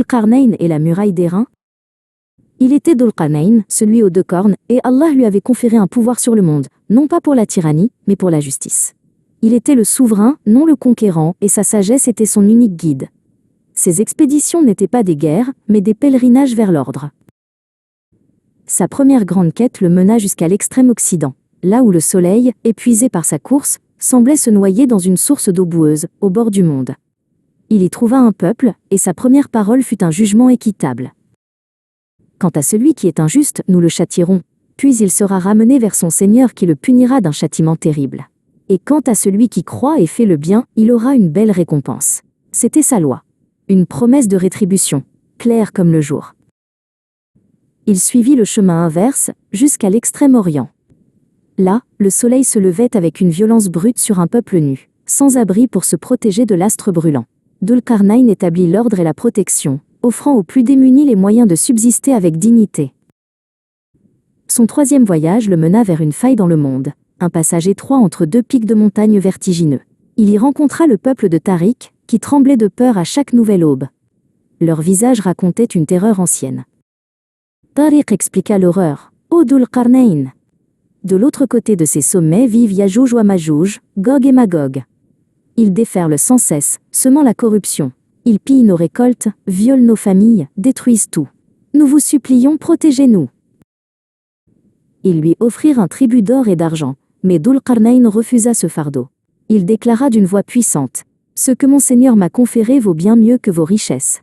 Dhul-Qarnayn et la muraille d'airain. Il était Dhul-Qarnayn, celui aux deux cornes, et Allah lui avait conféré un pouvoir sur le monde, non pas pour la tyrannie, mais pour la justice. Il était le souverain, non le conquérant, et sa sagesse était son unique guide. Ses expéditions n'étaient pas des guerres, mais des pèlerinages vers l'ordre. Sa première grande quête le mena jusqu'à l'extrême occident, là où le soleil, épuisé par sa course, semblait se noyer dans une source d'eau boueuse, au bord du monde. Il y trouva un peuple, et sa première parole fut un jugement équitable. Quant à celui qui est injuste, nous le châtierons, puis il sera ramené vers son Seigneur qui le punira d'un châtiment terrible. Et quant à celui qui croit et fait le bien, il aura une belle récompense. C'était sa loi. Une promesse de rétribution, claire comme le jour. Il suivit le chemin inverse, jusqu'à l'extrême-orient. Là, le soleil se levait avec une violence brute sur un peuple nu, sans abri pour se protéger de l'astre brûlant. Dhul-Qarnayn établit l'ordre et la protection, offrant aux plus démunis les moyens de subsister avec dignité. Son troisième voyage le mena vers une faille dans le monde, un passage étroit entre deux pics de montagnes vertigineux. Il y rencontra le peuple de Tariq, qui tremblait de peur à chaque nouvelle aube. Leur visage racontait une terreur ancienne. Tariq expliqua l'horreur. « Ô Dhul-Qarnayn ! De l'autre côté de ces sommets vivent Yajouj wa Majouj, Gog et Magog. Ils déferlent sans cesse, semant la corruption. Ils pillent nos récoltes, violent nos familles, détruisent tout. Nous vous supplions, protégez-nous. » Ils lui offrirent un tribut d'or et d'argent, mais Dhul-Qarnayn refusa ce fardeau. Il déclara d'une voix puissante : « Ce que mon Seigneur m'a conféré vaut bien mieux que vos richesses.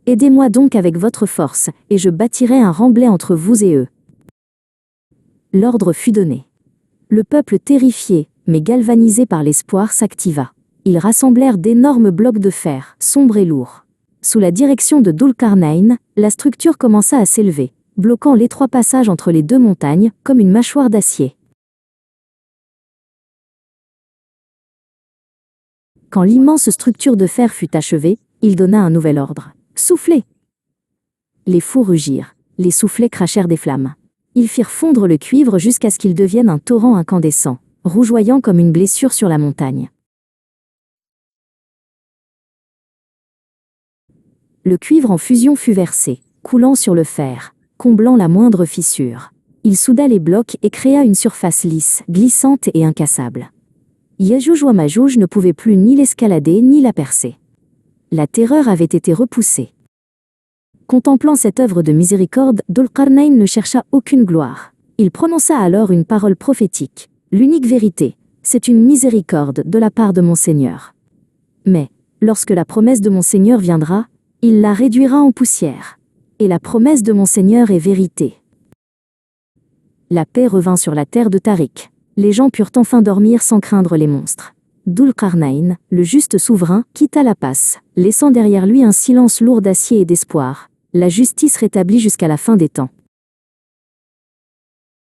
Aidez-moi donc avec votre force, et je bâtirai un remblai entre vous et eux. » L'ordre fut donné. Le peuple terrifié, mais galvanisé par l'espoir, s'activa. Ils rassemblèrent d'énormes blocs de fer, sombres et lourds. Sous la direction de Dhul-Qarnayn, la structure commença à s'élever, bloquant l'étroit passage entre les deux montagnes, comme une mâchoire d'acier. Quand l'immense structure de fer fut achevée, il donna un nouvel ordre. « Soufflez !» Les fous rugirent, les soufflets crachèrent des flammes. Ils firent fondre le cuivre jusqu'à ce qu'il devienne un torrent incandescent, rougeoyant comme une blessure sur la montagne. Le cuivre en fusion fut versé, coulant sur le fer, comblant la moindre fissure. Il souda les blocs et créa une surface lisse, glissante et incassable. Yajouj wa Majouj ne pouvait plus ni l'escalader ni la percer. La terreur avait été repoussée. Contemplant cette œuvre de miséricorde, Dhul-Qarnayn ne chercha aucune gloire. Il prononça alors une parole prophétique. L'unique vérité, c'est une miséricorde de la part de mon Seigneur. Mais, lorsque la promesse de mon Seigneur viendra, il la réduira en poussière. Et la promesse de mon Seigneur est vérité. La paix revint sur la terre de Tariq. Les gens purent enfin dormir sans craindre les monstres. Dhul-Qarnayn, le juste souverain, quitta la passe, laissant derrière lui un silence lourd d'acier et d'espoir. La justice rétablie jusqu'à la fin des temps.